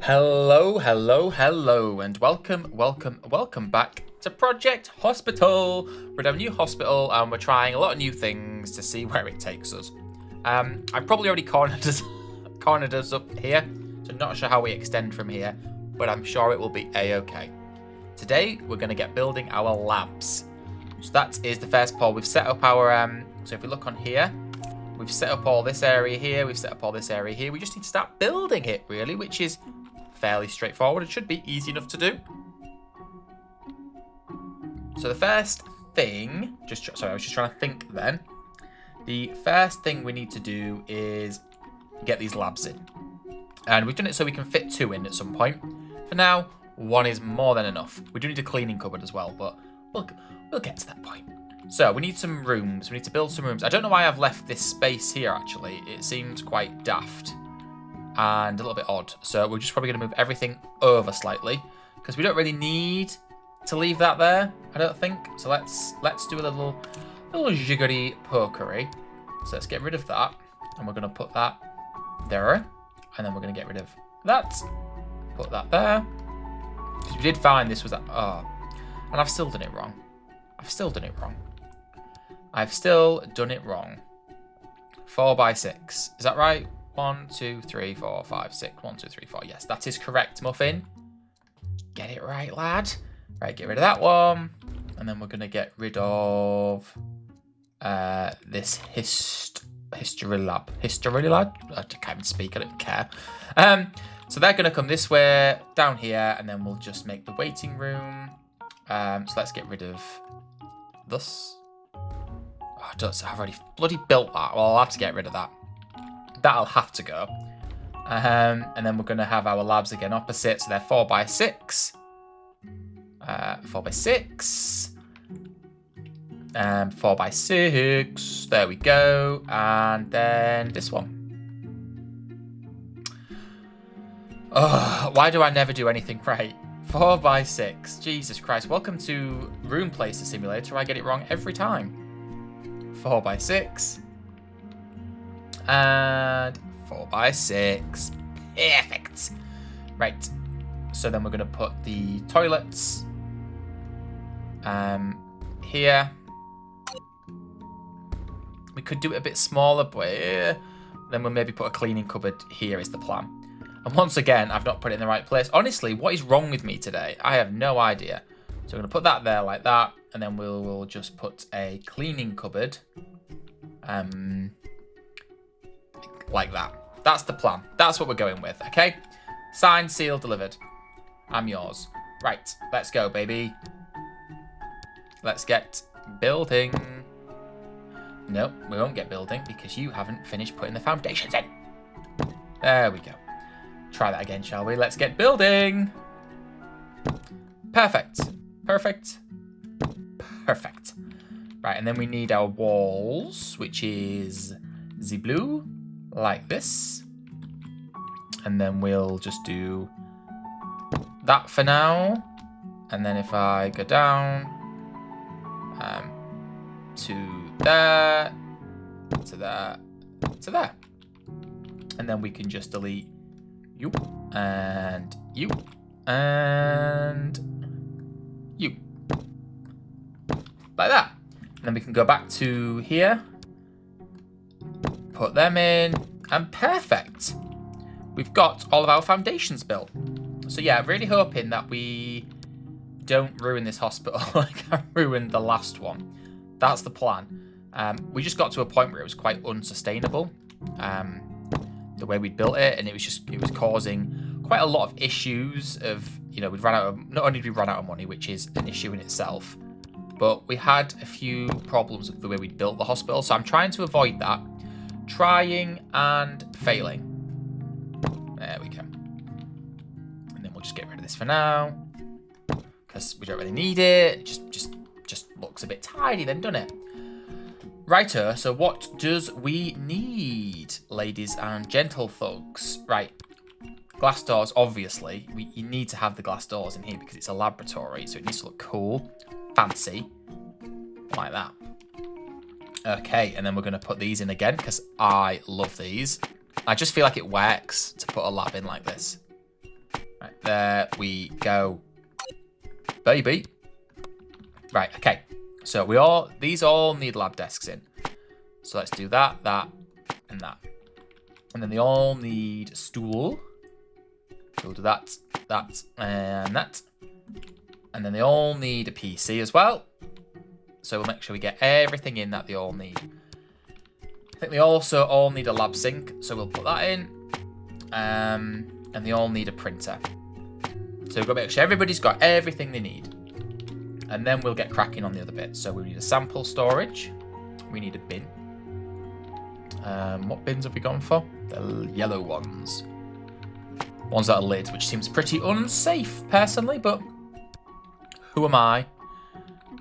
Hello, hello, hello, and welcome back to Project Hospital. We're at a new hospital, and we're trying a lot of new things to see where it takes us. I've probably already cornered us up here, so not sure how we extend from here, but I'm sure it will be a-okay. Today, we're going to get building our labs. So that is the first part. We've set up our, so if we look on here, we've set up all this area here, we've set up all this area here. We just need to start building it, really, which is fairly straightforward. It should be easy enough to do. So the first thing, sorry, I was just trying to think then. The first thing we need to do is get these labs in. And we've done it so we can fit 2 in at some point. For now, 1 is more than enough. We do need a cleaning cupboard as well, but we'll get to that point. So we need some rooms. We need to build some rooms. I don't know why I've left this space here, actually. It seems quite daft and a little bit odd. So we're just probably going to move everything over slightly because we don't really need to leave that there, I don't think. So let's do a little jiggery pokery. So let's get rid of that, and we're going to put that there, and then we're going to get rid of that. Put that there. Because we did find this was that. Oh, and I've still done it wrong. I've still done it wrong. 4 by 6. Is that right? 1, 2, 3, 4, 5, 6. 1, 2, 3, 4. Yes, that is correct, Muffin. Get it right, lad. Right, get rid of that one. And then we're going to get rid of this history lab. History lab? I can't even speak. I don't care. So they're going to come this way, down here, and then we'll just make the waiting room. So let's get rid of this. Oh, I've already bloody built that. Well, I'll have to get rid of that. That'll have to go. And then we're going to have our labs again opposite. So they're 4 by 6. 4 by 6. 4 by 6. There we go. And then this one. Oh, why do I never do anything right? 4 by 6. Jesus Christ. Welcome to Room Placer Simulator. I get it wrong every time. 4 by 6. And 4 by 6. Perfect. Right. So then we're going to put the toilets here. We could do it a bit smaller, but then we'll maybe put a cleaning cupboard here is the plan. And once again, I've not put it in the right place. Honestly, what is wrong with me today? I have no idea. So we're going to put that there like that. And then we'll just put a cleaning cupboard like that. That's the plan. That's what we're going with, okay? Signed, sealed, delivered. I'm yours. Right, let's go, baby. Let's get building. No, we won't get building because you haven't finished putting the foundations in. There we go. Try that again, shall we? Let's get building. Perfect. Perfect. Perfect. Right, and then we need our walls, which is the blue, like this. And then we'll just do that for now. And then if I go down to there, to there, to there. And then we can just delete you, and you, and you. Like that. And then we can go back to here, put them in, and perfect. We've got all of our foundations built. So yeah, really hoping that we don't ruin this hospital like I ruined the last one. That's the plan. We just got to a point where it was quite unsustainable, the way we built it, and it was causing quite a lot of issues of, we'd run out of, not only did we run out of money, which is an issue in itself, but we had a few problems with the way we built the hospital. So I'm trying to avoid that. Trying and failing. There we go. And then we'll just get rid of this for now, because we don't really need it. Just looks a bit tidy then, doesn't it? Righto, so what does we need, ladies and gentlefolks? Right, glass doors, obviously. You need to have the glass doors in here because it's a laboratory, so it needs to look cool, fancy, like that. Okay, and then we're going to put these in again because I love these. I just feel like it works to put a lab in like this. There we go. Baby. Right, okay. So these all need lab desks in. So let's do that, that, and that. And then they all need a stool. So we'll do that, that, and that. And then they all need a PC as well. So we'll make sure we get everything in that they all need. I think they also all need a lab sink, so we'll put that in. And they all need a printer. So we've got to make sure everybody's got everything they need. And then we'll get cracking on the other bits. So we need a sample storage. We need a bin. What bins have we gone for? The yellow ones. Ones that are lids, which seems pretty unsafe, personally, but who am I?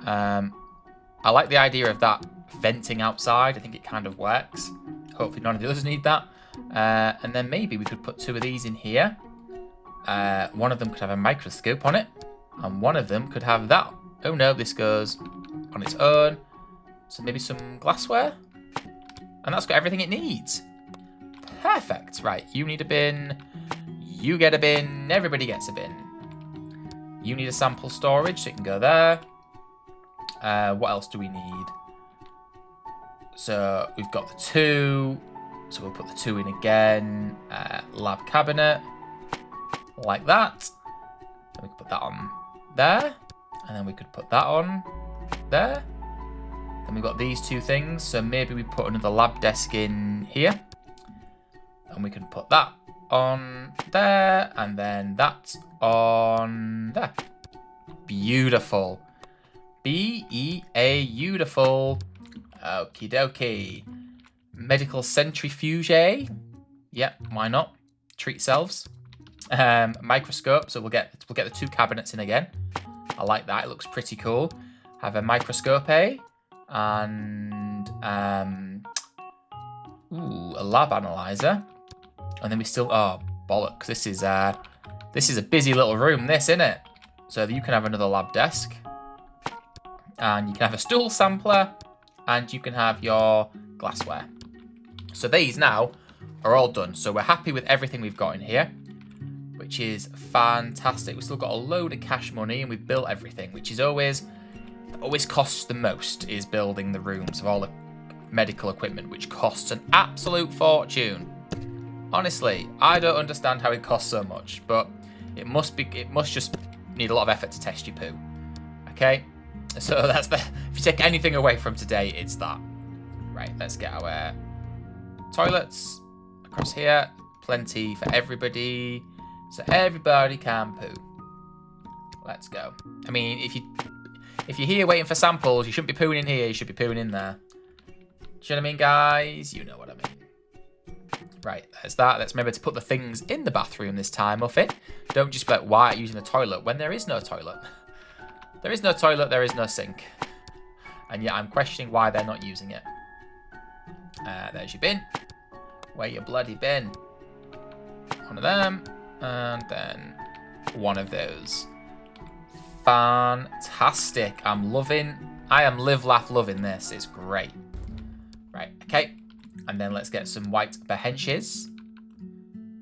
I like the idea of that venting outside. I think it kind of works. Hopefully none of the others need that. And then maybe we could put 2 of these in here. One of them could have a microscope on it. And one of them could have that. Oh no, this goes on its own. So maybe some glassware. And that's got everything it needs. Perfect. Right, you need a bin. You get a bin. Everybody gets a bin. You need a sample storage, so it can go there. What else do we need? So we've got the 2. So we'll put the 2 in again. Lab cabinet. Like that. And we can put that on there. And then we could put that on there. And we've got these 2 things. So maybe we put another lab desk in here. And we can put that on there. And then that on there. Beautiful. B-E-A-beautiful. Okie dokie. Medical centrifuge. Yep, why not? Treat selves. Microscope. So we'll get the 2 cabinets in again. I like that. It looks pretty cool. Have a microscope, and a lab analyzer. And then we still bollocks. This is a busy little room, this, isn't it? So you can have another lab desk. And you can have a stool sampler. And you can have your glassware. So these now are all done. So we're happy with everything we've got in here, which is fantastic. We've still got a load of cash money and we've built everything, which is always costs the most, is building the rooms of all the medical equipment, which costs an absolute fortune. Honestly, I don't understand how it costs so much, but it must just need a lot of effort to test your poo. Okay? So if you take anything away from today, it's that. Right, let's get our toilets across here. Plenty for everybody. So everybody can poo. Let's go. I mean, if you're here waiting for samples, you shouldn't be pooing in here, you should be pooing in there. Do you know what I mean, guys? You know what I mean. Right, there's that. Let's remember to put the things in the bathroom this time, Muffin. Don't just be like, why are you using the toilet when there is no toilet? There is no toilet, there is no sink. And yet I'm questioning why they're not using it. There's your bin. Where your bloody bin? One of them. And then one of those. Fantastic. I am live, laugh, loving this. It's great. Right, okay. And then let's get some white benches.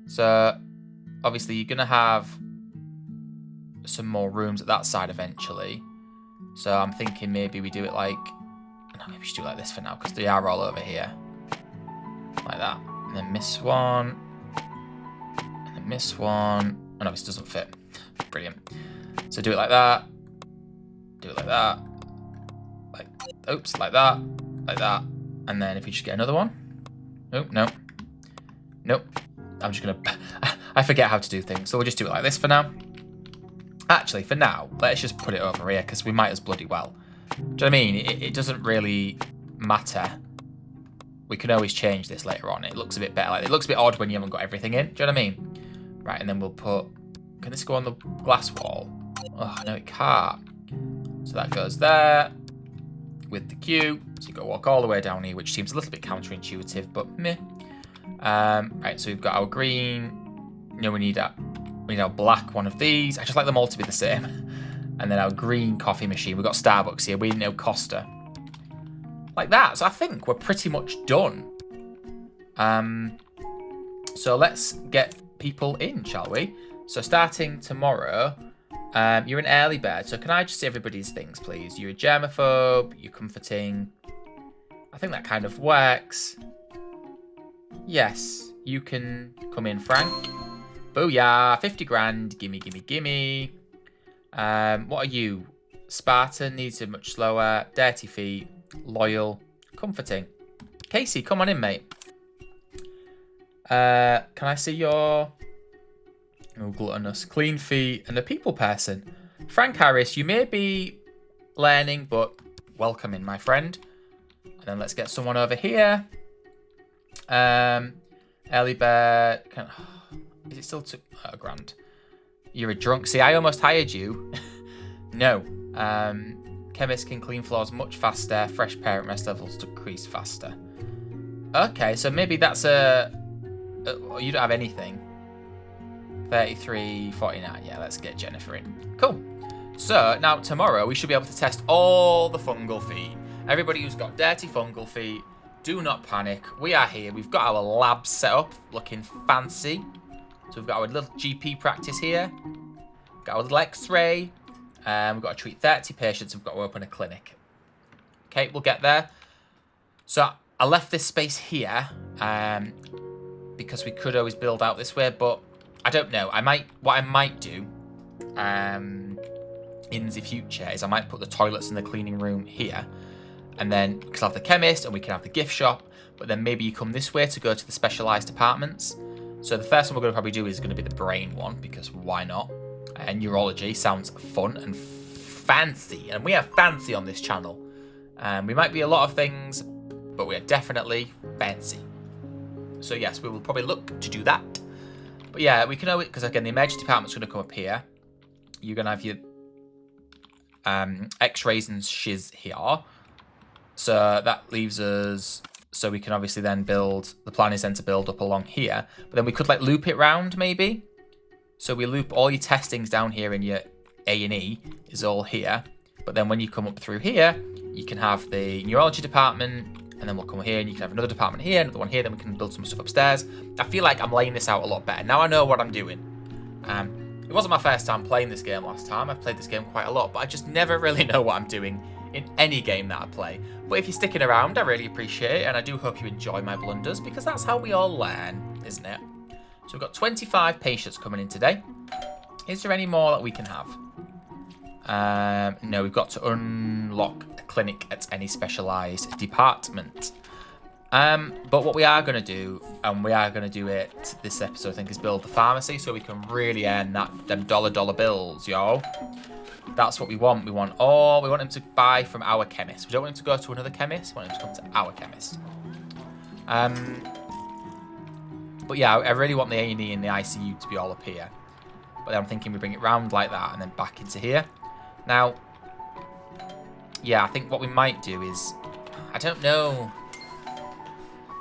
So, obviously, you're going to have some more rooms at that side eventually. So, I'm thinking maybe we do it like... No, maybe we should do it like this for now, because they are all over here. Like that. And then miss one. And then miss one. Oh, no, this doesn't fit. Brilliant. So, do it like that. Do it like that. Like, oops, like that. Like that. And then if we just get another one. Oh, no. Nope. I'm just going to... I forget how to do things. So we'll just do it like this for now. Actually, for now, let's just put it over here because we might as bloody well. Do you know what I mean? It doesn't really matter. We can always change this later on. It looks a bit better. It looks a bit odd when you haven't got everything in. Do you know what I mean? Right, and then we'll put... Can this go on the glass wall? Oh, no, it can't. So that goes there with the queue. So you've got to walk all the way down here, which seems a little bit counterintuitive, but meh. Right, so we've got our green. No, we need our black one of these. I just like them all to be the same. And then our green coffee machine. We've got Starbucks here. We know Costa. Like that. So I think we're pretty much done. So let's get people in, shall we? So starting tomorrow, you're an early bird. So can I just see everybody's things, please? You're a germaphobe. You're comforting. I think that kind of works. Yes, you can come in, Frank. Booyah, 50 grand. Gimme, gimme, gimme. What are you? Spartan, needs it much slower. Dirty feet. Loyal. Comforting. Casey, come on in, mate. Can I see your... Oh, gluttonous. Clean feet and a people person. Frank Harris, you may be learning, but welcome in, my friend. And then let's get someone over here. Early bird. Is it still a grand? You're a drunk. See, I almost hired you. No. Chemist can clean floors much faster. Fresh parent rest levels decrease faster. Okay, so maybe that's you don't have anything. 33, 49. Yeah, let's get Jennifer in. Cool. So now tomorrow we should be able to test all the fungal feet. Everybody who's got dirty fungal feet, do not panic. We are here. We've got our lab set up, looking fancy. So we've got our little GP practice here. Got our little X-ray. We've got to treat 30 patients. We've got to open a clinic. Okay, we'll get there. So I left this space here because we could always build out this way, but I don't know. What I might do in the future is I might put the toilets in the cleaning room here, and then because I have the chemist and we can have the gift shop, but then maybe you come this way to go to the specialised departments. So the first one we're going to probably do is going to be the brain one, because why not? And neurology sounds fun and fancy, and we are fancy on this channel. We might be a lot of things, but we are definitely fancy. So yes, we will probably look to do that. But yeah, we can always, because again, the emergency department's going to come up here. You're going to have your X-rays and shiz here. So that leaves us, so we can obviously then build, the plan is then to build up along here. But then we could like loop it round maybe. So we loop all your testings down here in your A&E is all here. But then when you come up through here, you can have the neurology department, and then we'll come here and you can have another department here, another one here, then we can build some stuff upstairs. I feel like I'm laying this out a lot better. Now I know what I'm doing. It wasn't my first time playing this game last time. I've played this game quite a lot, but I just never really know what I'm doing in any game that I play. But if you're sticking around, I really appreciate it, and I do hope you enjoy my blunders, because that's how we all learn, isn't it? So we've got 25 patients coming in today. Is there any more that we can have? No, we've got to unlock a clinic at any specialised department. But what we are going to do, and we are going to do it this episode, I think, is build the pharmacy so we can really earn them dollar bills, yo. That's what we want. We want him to buy from our chemist. We don't want him to go to another chemist. We want him to come to our chemist. But yeah, I really want the A&E and the ICU to be all up here. But then I'm thinking we bring it round like that and then back into here. Now, yeah, I think what we might do is, I don't know.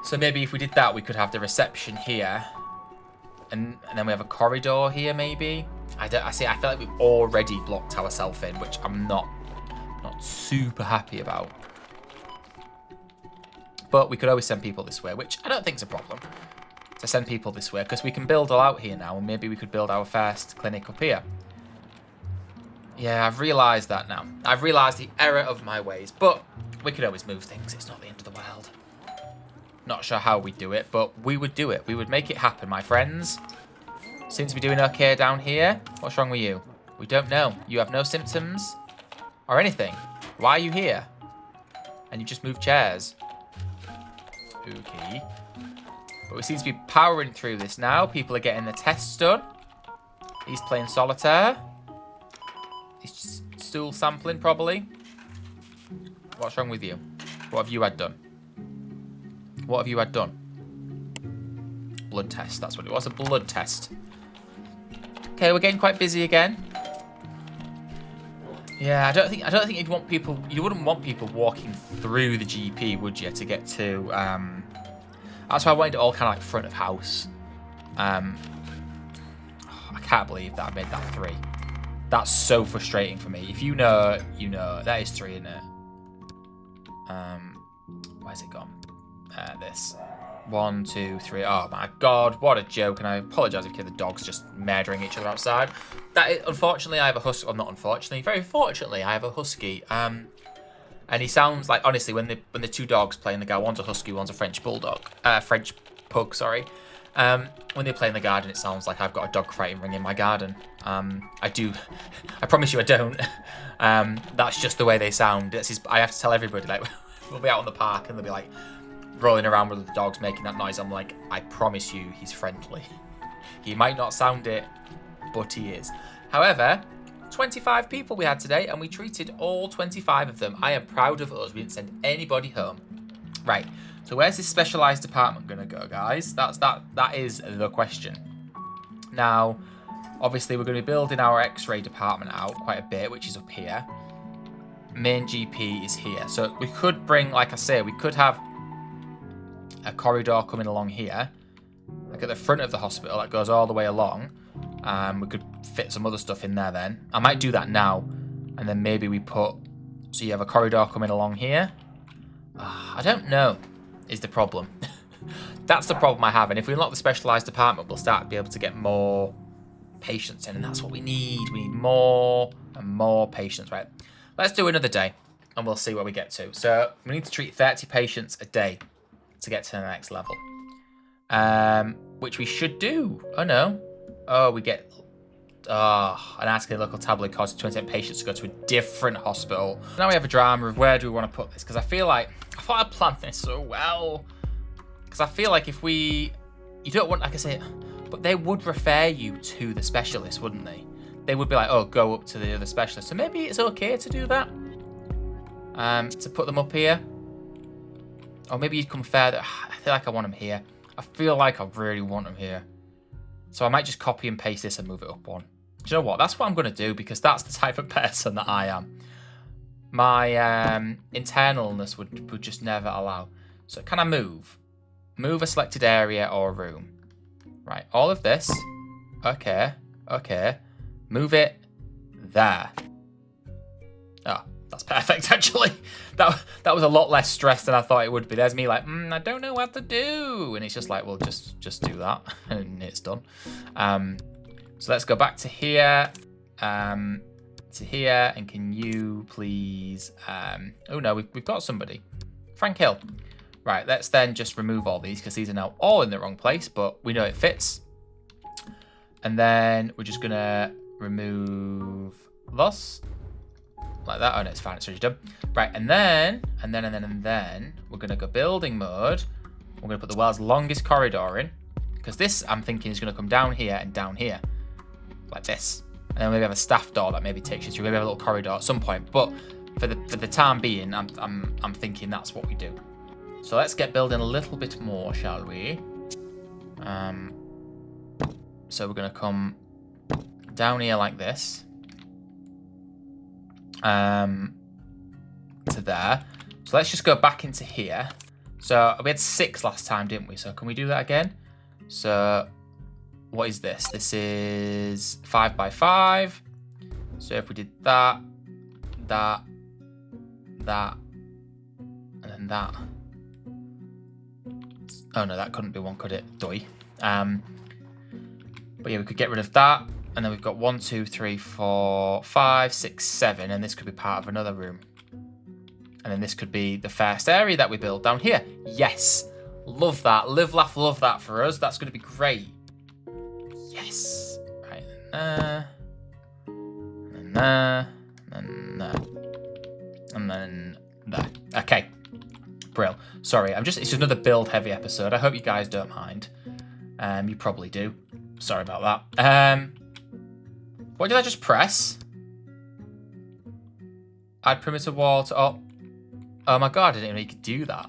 So maybe if we did that, we could have the reception here. And then we have a corridor here, maybe. I feel like we've already blocked ourselves in, which I'm not super happy about. But we could always send people this way, which I don't think is a problem. To send people this way, because we can build all out here now, and maybe we could build our first clinic up here. Yeah, I've realised that now. I've realised the error of my ways, but we could always move things. It's not the end of the world. Not sure how we'd do it, but we would do it. We would make it happen, my friends. Seems to be doing okay down here. What's wrong with you? We don't know. You have no symptoms or anything. Why are you here? And you just move chairs. Okay. But we seem to be powering through this now. People are getting the tests done. He's playing solitaire. He's stool sampling, probably. What's wrong with you? What have you had done? What have you had done? Blood test. That's what it was. A blood test. Okay, we're getting quite busy again. Yeah, I don't think you'd want people. You wouldn't want people walking through the GP, would you, to get to? That's why I wanted it all kind of like front of house. I can't believe that I made that 3. That's so frustrating for me. If you know, you know. That is 3, isn't it? Where's it gone? This. 1, 2, 3. Oh my god, what a joke. And I apologise if you hear the dogs just murdering each other outside. Unfortunately, I have a husky. Well, not unfortunately, very fortunately, I have a husky. And he sounds like, honestly, when the two dogs play in the garden, one's a husky, one's a French bulldog. French pug, sorry. When they play in the garden, it sounds like I've got a dog fighting ring in my garden. I do. I promise you I don't. That's just the way they sound. I have to tell everybody, like, we'll be out in the park and they'll be like rolling around with the dogs making that noise. I'm like, I promise you he's friendly. He might not sound it, but he is. However, 25 people we had today and we treated all 25 of them. I am proud of us. We didn't send anybody home. Right. So where's this specialised department going to go, guys? That is the question. Now, obviously, we're going to be building our X-ray department out quite a bit, which is up here. Main GP is here. So we could bring, like I say, we could have a corridor coming along here, like at the front of the hospital that goes all the way along. We could fit some other stuff in there then. I might do that now. And then maybe we put... So you have a corridor coming along here. I don't know, is the problem. That's the problem I have. And if we unlock the specialised department, we'll start to be able to get more patients in. And that's what we need. We need more and more patients, right? Let's do another day and we'll see where we get to. So we need to treat 30 patients a day to get to the next level. Which we should do. Oh, no. Oh, we get... an article in the local tabloid caused 28 patients to go to a different hospital. Now we have a drama of where do we want to put this? Because I feel like... I thought I planned this so well. Because I feel like if we... You don't want... Like I say... But they would refer you to the specialist, wouldn't they? They would be like, oh, go up to the other specialist. So maybe it's okay to do that. To put them up here. Or maybe you'd come further. I feel like I want them here. I feel like I really want them here. So I might just copy and paste this and move it up one. Do you know what? That's what I'm going to do because that's the type of person that I am. My internalness would just never allow. So can I move? Move a selected area or a room. Right, all of this. Okay, okay. Move it there. Oh, that's perfect, actually. That was a lot less stress than I thought it would be. Here. There's me like, I don't know what to do. And it's just like, well, just do that. And it's done. So let's go back to here. And can you please... oh, no, we've got somebody. Frank Hill. Right, let's then just remove all these because these are now all in the wrong place, but we know it fits. And then we're just going to remove this. Like that. Oh, no, it's fine. It's already done. Right, and then we're going to go building mode. We're going to put the world's longest corridor in because this, I'm thinking, is going to come down here and down here. Like this. And then maybe have a staff door that maybe takes you through. Maybe have a little corridor at some point. But for the time being, I'm thinking that's what we do. So let's get building a little bit more, shall we? So we're going to come down here like this. To there. So let's just go back into here. So we had 6 last time, didn't we? So can we do that again? So what is this? This is 5 by 5. So if we did that, and then that. Oh no, that couldn't be one, could it? Doi. But yeah, we could get rid of that. And then we've got 1, 2, 3, 4, 5, 6, 7. And this could be part of another room. And then this could be the first area that we build down here. Yes. Love that. Live, laugh, love that for us. That's going to be great. Yes. Right. And there. And there. And then there. Okay. Brill. Sorry, it's just another build heavy episode. I hope you guys don't mind. You probably do. Sorry about that. What did I just press? Add perimeter wall to... Oh my god, I didn't know you could do that.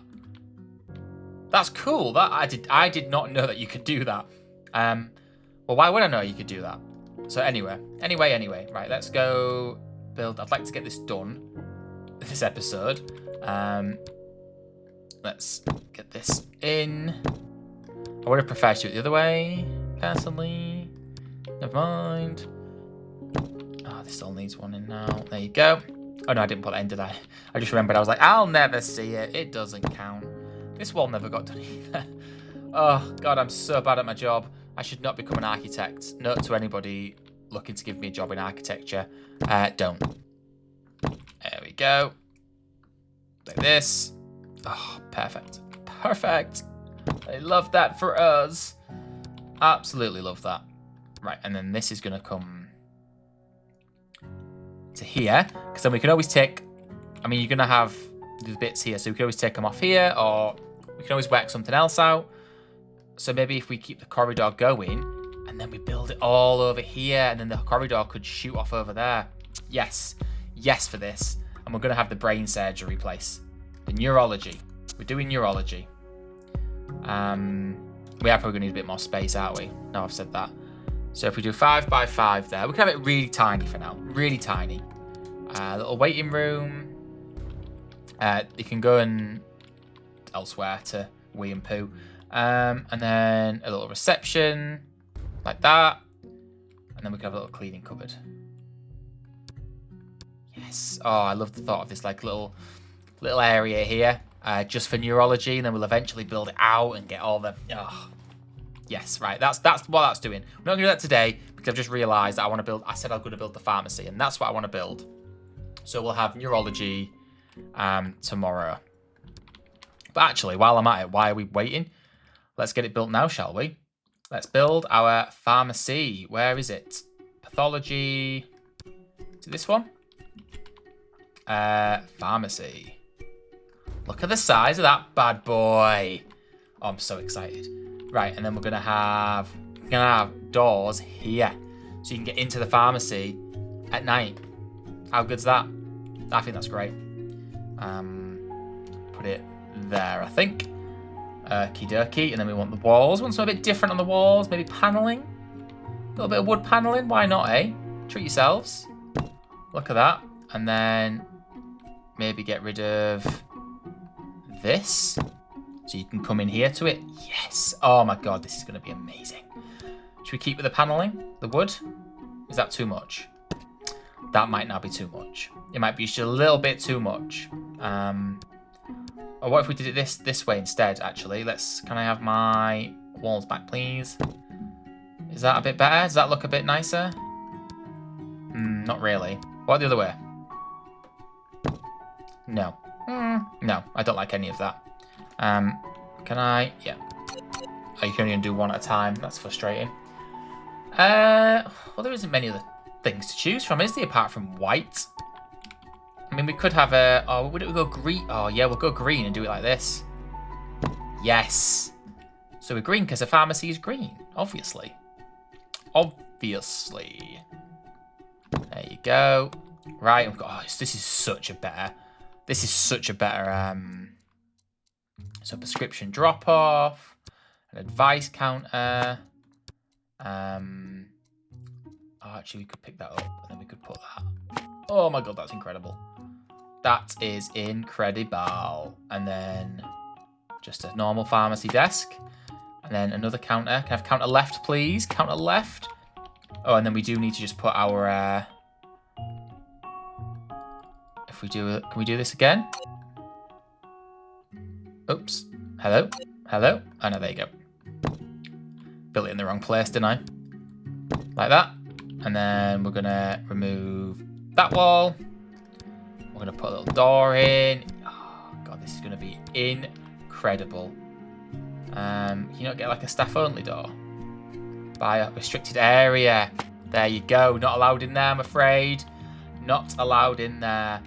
That's cool. That I did not know that you could do that. Well, why would I know you could do that? So anyway. Right, let's go build. I'd like to get this done. This episode. Let's get this in. I would have preferred to do it the other way, personally. Never mind. Oh, this all needs one in now. There you go. Oh, no, I didn't put that in, did I? I just remembered. I was like, I'll never see it. It doesn't count. This wall never got done either. Oh, God, I'm so bad at my job. I should not become an architect. Note to anybody looking to give me a job in architecture. Don't. There we go. Like this. Oh, perfect. Perfect. I love that for us. Absolutely love that. Right, and then this is going to come to here. Because then we can always take... I mean, you're going to have the bits here. So we can always take them off here. Or we can always work something else out. So maybe if we keep the corridor going. And then we build it all over here. And then the corridor could shoot off over there. Yes. Yes for this. And we're going to have the brain surgery place. The neurology. We're doing neurology. We are probably going to need a bit more space, aren't we? Now I've said that. So if we do 5 by 5 there, we can have it really tiny for now. Really tiny. Little waiting room. You can go and elsewhere to wee and poo. And then a little reception. Like that. And then we can have a little cleaning cupboard. Yes. Oh, I love the thought of this like little area here. Just for neurology, and then we'll eventually build it out and get all the... Oh. Yes, right. That's what that's doing. We're not going to do that today because I've just realised that I want to build... I said I'm going to build the pharmacy, and that's what I want to build. So we'll have neurology tomorrow. But actually, while I'm at it, why are we waiting? Let's get it built now, shall we? Let's build our pharmacy. Where is it? Pathology. Is it this one? Pharmacy. Look at the size of that bad boy. Oh, I'm so excited. Right, and then we're gonna have doors here, so you can get into the pharmacy at night. How good's that? I think that's great. Put it there, I think. Okie dokie, and then we want the walls. We want something a bit different on the walls. Maybe paneling. A little bit of wood paneling. Why not, eh? Treat yourselves. Look at that, and then maybe get rid of this, so you can come in here to it. Yes. Oh my god, this is going to be amazing. Should we keep with the paneling, the wood? Is that too much? That might not be too much. It might be just a little bit too much. Or what if we did it this way instead? Actually, can I have my walls back, please? Is that a bit better? Does that look a bit nicer? Not really. What the other way? No. No, I don't like any of that. Can I? Yeah. Oh, you can only do one at a time. That's frustrating. Well, there isn't many other things to choose from, is there, apart from white? I mean, we could have a... Oh, would it go green? Oh, yeah, we'll go green and do it like this. Yes. So we're green because the pharmacy is green, obviously. Obviously. There you go. Right. Oh, this is such a better... This is such a better... So prescription drop-off. An advice counter. Oh, actually, we could pick that up. And then we could put that. Oh, my God, that's incredible. That is incredible. And then just a normal pharmacy desk. And then another counter. Can I have counter left, please? Counter left. Oh, and then we do need to just put our... If we do it, can we do this again? Oops. Hello? Hello? Oh, no, there you go. Built it in the wrong place, didn't I? Like that. And then we're going to remove that wall. We're going to put a little door in. Oh, God, this is going to be incredible. Can you not get like a staff-only door? By a restricted area. There you go. Not allowed in there, I'm afraid. Not allowed in there.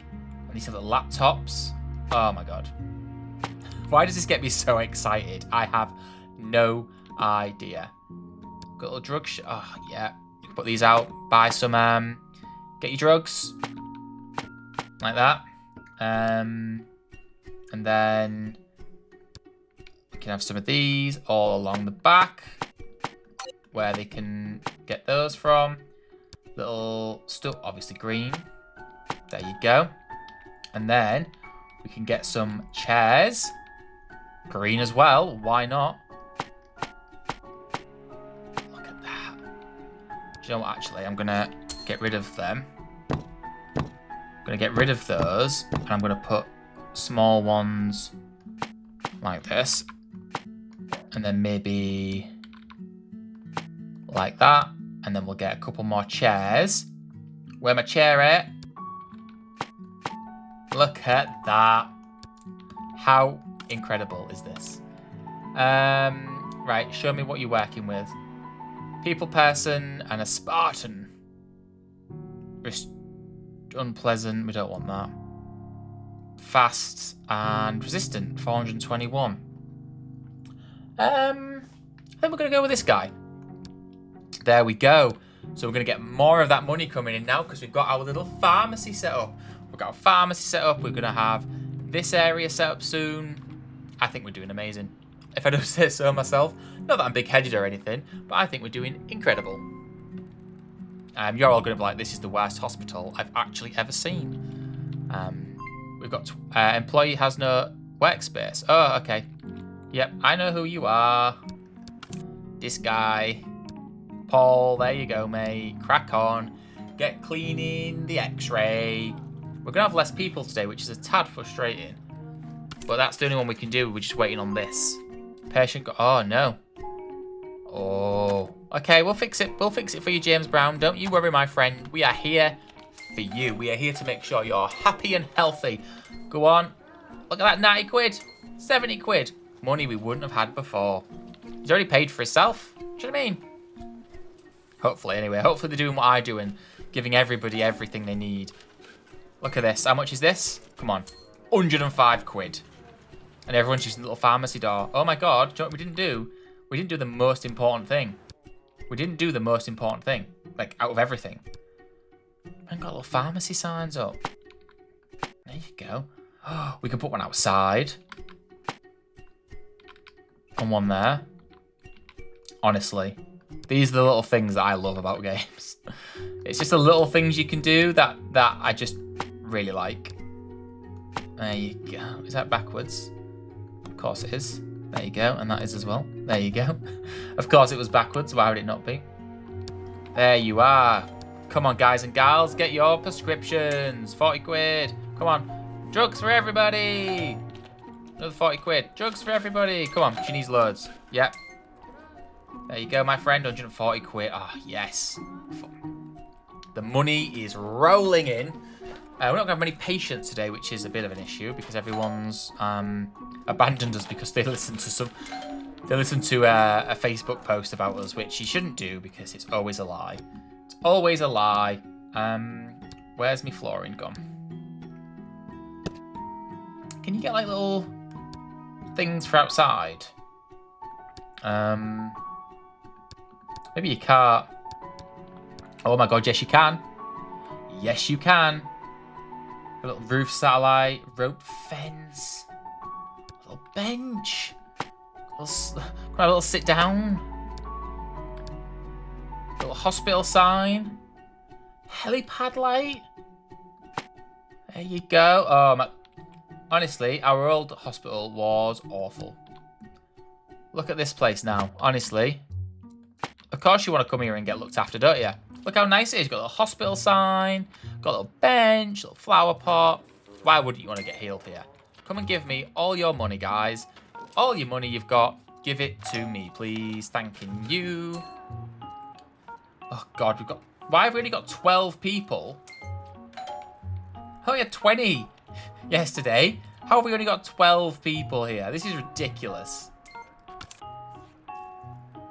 And these are the laptops. Oh, my God. Why does this get me so excited? I have no idea. Got a little drug oh, yeah. You can put these out. Buy some, get your drugs. Like that. And then we can have some of these all along the back. Where they can get those from. Little stuff, obviously green. There you go. And then we can get some chairs. Green as well. Why not? Look at that. Do you know what, actually? I'm going to get rid of them. I'm going to get rid of those. And I'm going to put small ones like this. And then maybe like that. And then we'll get a couple more chairs. Where my chair at? Look at that. How incredible is this? Right, show me what you're working with. People person and a Spartan. Just unpleasant, we don't want that. Fast and resistant, 421. I think we're going to go with this guy. There we go. So we're going to get more of that money coming in now because we've got our little pharmacy set up. We've got a pharmacy set up. We're going to have this area set up soon. I think we're doing amazing. If I don't say so myself. Not that I'm big-headed or anything, but I think we're doing incredible. You're all going to be like, this is the worst hospital I've actually ever seen. We've got employee has no workspace. Oh, okay. Yep, I know who you are. This guy. Paul, there you go, mate. Crack on. Get cleaning the x-ray. We're going to have less people today, which is a tad frustrating. But that's the only one we can do. We're just waiting on this. Patient oh, no. Oh. Okay, we'll fix it. We'll fix it for you, James Brown. Don't you worry, my friend. We are here for you. We are here to make sure you're happy and healthy. Go on. Look at that, 90 quid. 70 quid. Money we wouldn't have had before. He's already paid for himself. Do you know what I mean? Hopefully, anyway. Hopefully they're doing what I do and giving everybody everything they need. Look at this. How much is this? Come on. 105 quid. And everyone's using the little pharmacy door. Oh my god. Do you know what we didn't do? We didn't do the most important thing. We didn't do the most important thing. Like, out of everything. We haven't got little pharmacy signs up. There you go. Oh, we can put one outside. And one there. Honestly. These are the little things that I love about games. It's just the little things you can do that I just really like. There you go. Is that backwards? Of course it is. There you go. And that is as well. There you go. Of course it was backwards. Why would it not be? There you are. Come on, guys and gals. Get your prescriptions. 40 quid. Come on. Drugs for everybody. Another 40 quid. Drugs for everybody. Come on. She needs loads. Yep. There you go, my friend. 140 quid. Oh, yes. The money is rolling in. We're not going to have many patients today, which is a bit of an issue because everyone's abandoned us because they listened to a Facebook post about us, which you shouldn't do because it's always a lie. It's always a lie. Where's my flooring gone? Can you get like little things for outside? Maybe you can't. Oh my god, yes you can. Yes you can. A little roof satellite, rope fence, a little bench, a little sit down, a little hospital sign, helipad light. There you go. Oh my. Honestly, our old hospital was awful. Look at this place now, honestly. Of course you want to come here and get looked after, don't you? Look how nice it is. Got a little hospital sign, got a little bench, a little flower pot. Why wouldn't you want to get healed here? Come and give me all your money, guys. All your money you've got, give it to me, please. Thanking you. Oh, God, we've got... Why have we only got 12 people? Oh, we had 20 yesterday. How have we only got 12 people here? This is ridiculous.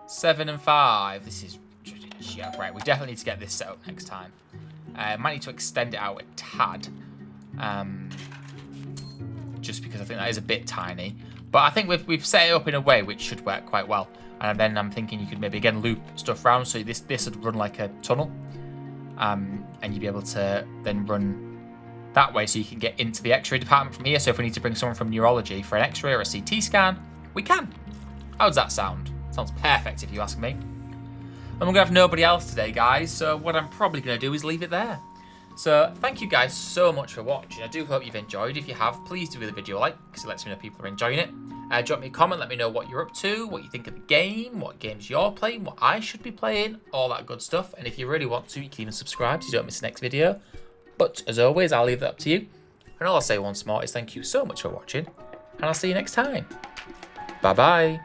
7 and 5. This is... Yeah, right, we definitely need to get this set up next time. Might need to extend it out a tad. Just because I think that is a bit tiny. But I think we've set it up in a way which should work quite well. And then I'm thinking you could maybe again loop stuff around so this would run like a tunnel. And you'd be able to then run that way so you can get into the x-ray department from here. So if we need to bring someone from neurology for an x-ray or a CT scan, we can. How does that sound? Sounds perfect if you ask me. And we're going to have nobody else today, guys. So what I'm probably going to do is leave it there. So thank you guys so much for watching. I do hope you've enjoyed. If you have, please do give the video a like because it lets me know people are enjoying it. Drop me a comment. Let me know what you're up to, what you think of the game, what games you're playing, what I should be playing, all that good stuff. And if you really want to, you can even subscribe so you don't miss the next video. But as always, I'll leave that up to you. And all I'll say once more is thank you so much for watching. And I'll see you next time. Bye-bye.